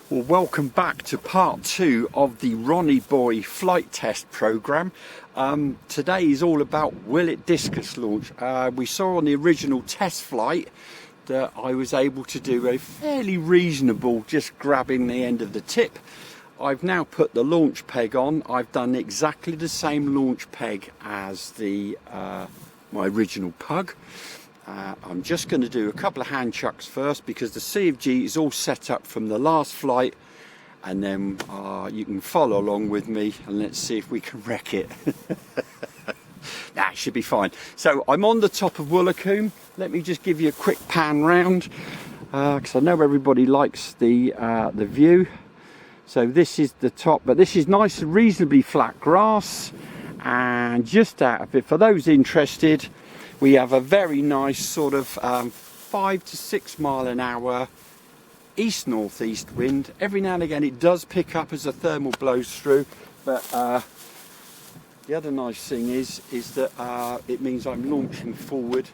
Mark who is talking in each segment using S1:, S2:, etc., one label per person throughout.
S1: Well, welcome back to part 2 of the Ronnie Boy flight test program. Today is all about will it discus launch. We saw on the original test flight that I was able to do a fairly reasonable just grabbing the end of the tip. I've now put the launch peg on. I've done exactly the same launch peg as the my original Pug. I'm just going to do a couple of hand chucks first because the CFG is all set up from the last flight, and then you can follow along with me and let's see if we can wreck it. That should be fine. So I'm on the top of Woolacombe. Let me just give you a quick pan round because I know everybody likes the view. So this is the top, but this is nice and reasonably flat grass, and just out of it, for those interested, we have a very nice sort of 5 to 6 mile an hour east-northeast wind. Every now and again it does pick up as the thermal blows through, but the other nice thing is that it means I'm launching forward.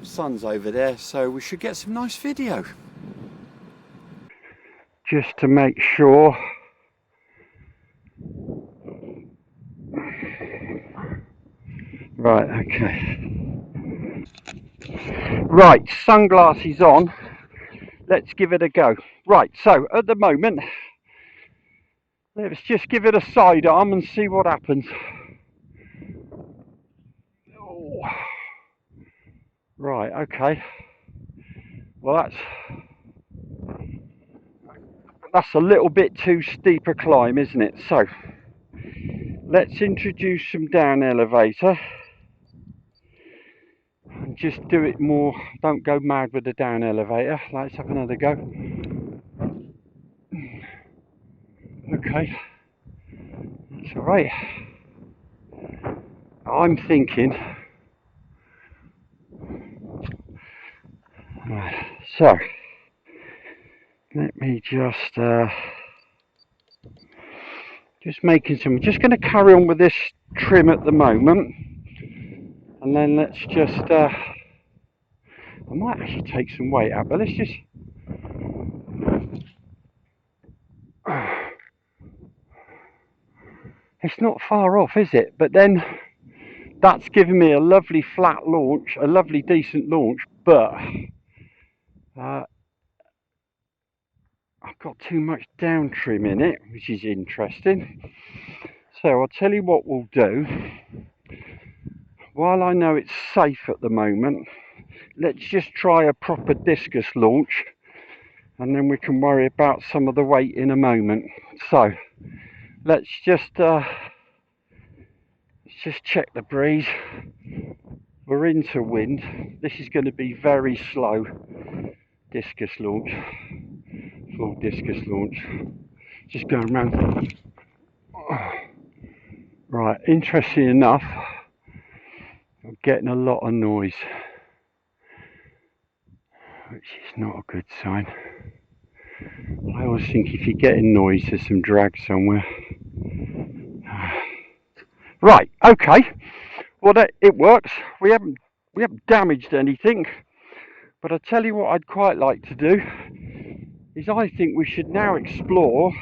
S1: The sun's over there, so we should get some nice video. Just to make sure. Right, okay. Right, sunglasses on. Let's give it a go. Right, so at the moment, let's just give it a sidearm and see what happens. Oh. Right, okay. Well, that's a little bit too steep a climb, isn't it? So let's introduce some down elevator and just do it more. Don't go mad with the down elevator. Let's have another go. Okay, that's all right. I'm thinking. Right, so let me just making some. Just going to carry on with this trim at the moment, and then let's just. I might actually take some weight out, but let's just. It's not far off, is it? But then that's given me a lovely flat launch, a lovely decent launch, but I've got too much down trim in it, which is interesting. So I'll tell you what we'll do. While I know it's safe at the moment, let's just try a proper discus launch, and then we can worry about some of the weight in a moment. So let's just check the breeze. We're into wind. This is going to be very slow discus launch, full discus launch. Just going around. Right, interesting enough, I'm getting a lot of noise, which is not a good sign. I always think if you're getting noise, there's some drag somewhere. Right, okay. Well, it works. We haven't damaged anything. But I tell you what, I'd quite like to do is I think we should now explore.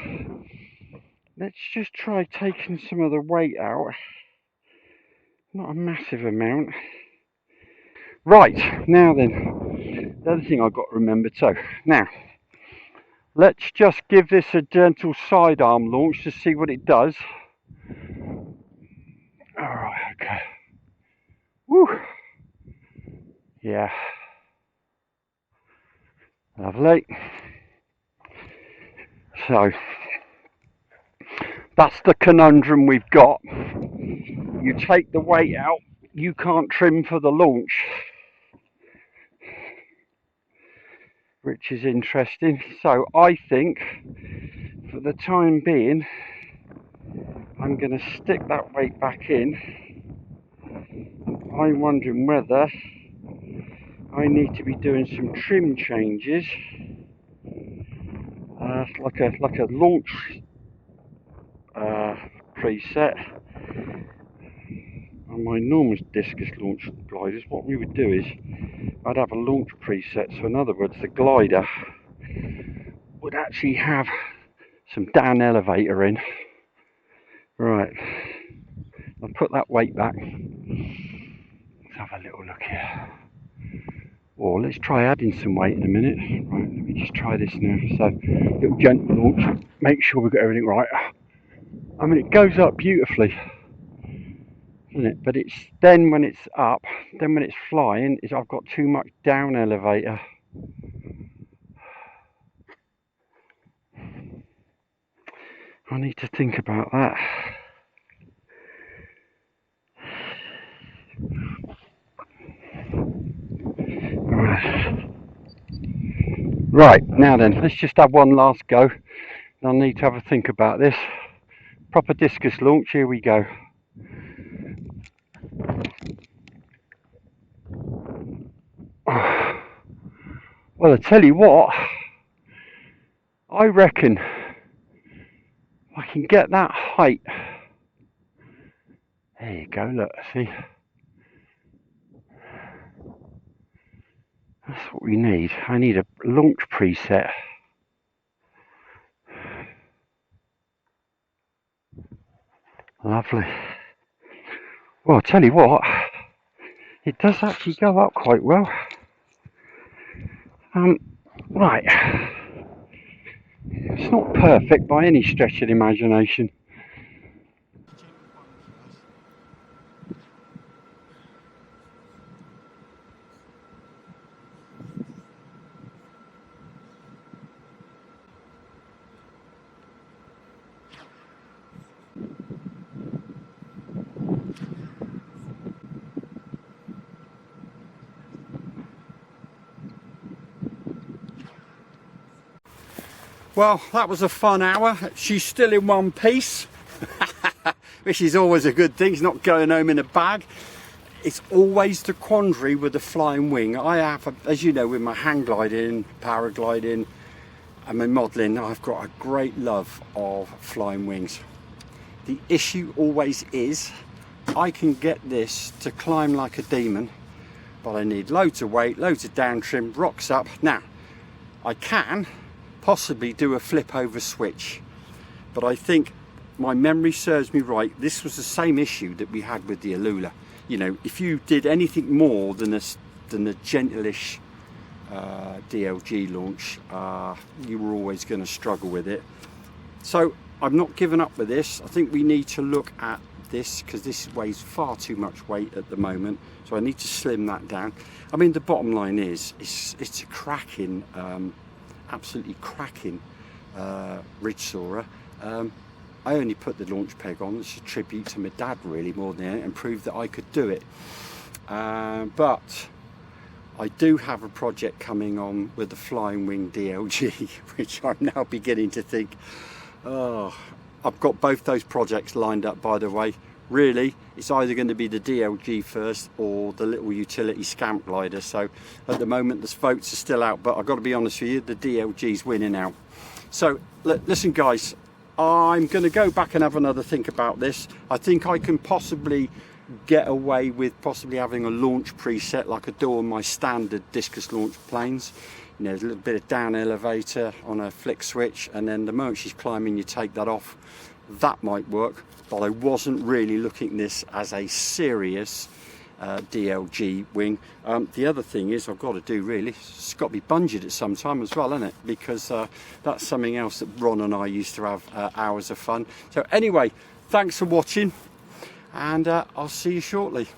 S1: Let's just try taking some of the weight out. Not a massive amount. Right, now then, the other thing I've got to remember too. Now, let's just give this a gentle sidearm launch to see what it does. Alright, okay. Woo! Yeah. Lovely. So, that's the conundrum we've got. You take the weight out, you can't trim for the launch, which is interesting. So I think for the time being I'm going to stick that weight back in. I'm wondering whether I need to be doing some trim changes, like a launch preset on my normal discus launch gliders. What we would do is I'd have a launch preset, so in other words the glider would actually have some down elevator in. Right, I'll put that weight back. Let's have a little look here. Or let's try adding some weight in a minute. Right, let me just try this now. So, little gentle launch. Make sure we've got everything right. I mean, it goes up beautifully, doesn't it? But it's then when it's up, then when it's flying, I've got too much down elevator. I need to think about that. Right, now then, let's just have one last go. I need to have a think about this. Proper discus launch, here we go. Well, I tell you what, I reckon I can get that height. There you go, look, see? That's what we need. I need a launch preset. Lovely. Well, I'll tell you what, it does actually go up quite well. Right. It's not perfect by any stretch of the imagination. Well, that was a fun hour. She's still in one piece, which is always a good thing. It's not going home in a bag. It's always the quandary with the flying wing. I have, as you know, with my hang gliding, paragliding, and my modelling, I've got a great love of flying wings. The issue always is, I can get this to climb like a demon, but I need loads of weight, loads of down trim, rocks up. Now, I can possibly do a flip over switch, but I think my memory serves me right, this was the same issue that we had with the Alula. You know, if you did anything more than a gentleish DLG launch, you were always going to struggle with it. So I've not given up with this. I think we need to look at this, because this weighs far too much weight at the moment, so I need to slim that down. I mean, the bottom line is it's a cracking, absolutely cracking ridge soarer. I only put the launch peg on as a tribute to my dad, really, more than anything, and prove that I could do it. But I do have a project coming on with the Flying Wing DLG, which I'm now beginning to think, oh, I've got both those projects lined up, by the way. Really, it's either going to be the DLG first or the little utility scamp glider. So at the moment, the votes are still out, but I've got to be honest with you, the DLG's winning out. So listen, guys, I'm going to go back and have another think about this. I think I can possibly get away with possibly having a launch preset like I do on my standard Discus launch planes. You know, there's a little bit of down elevator on a flick switch, and then the moment she's climbing, you take that off. That might work, but I wasn't really looking at this as a serious DLG wing. The other thing is, I've got to do, really, it's got to be bungeed at some time as well, isn't it? Because that's something else that Ron and I used to have hours of fun. So anyway, thanks for watching, and I'll see you shortly.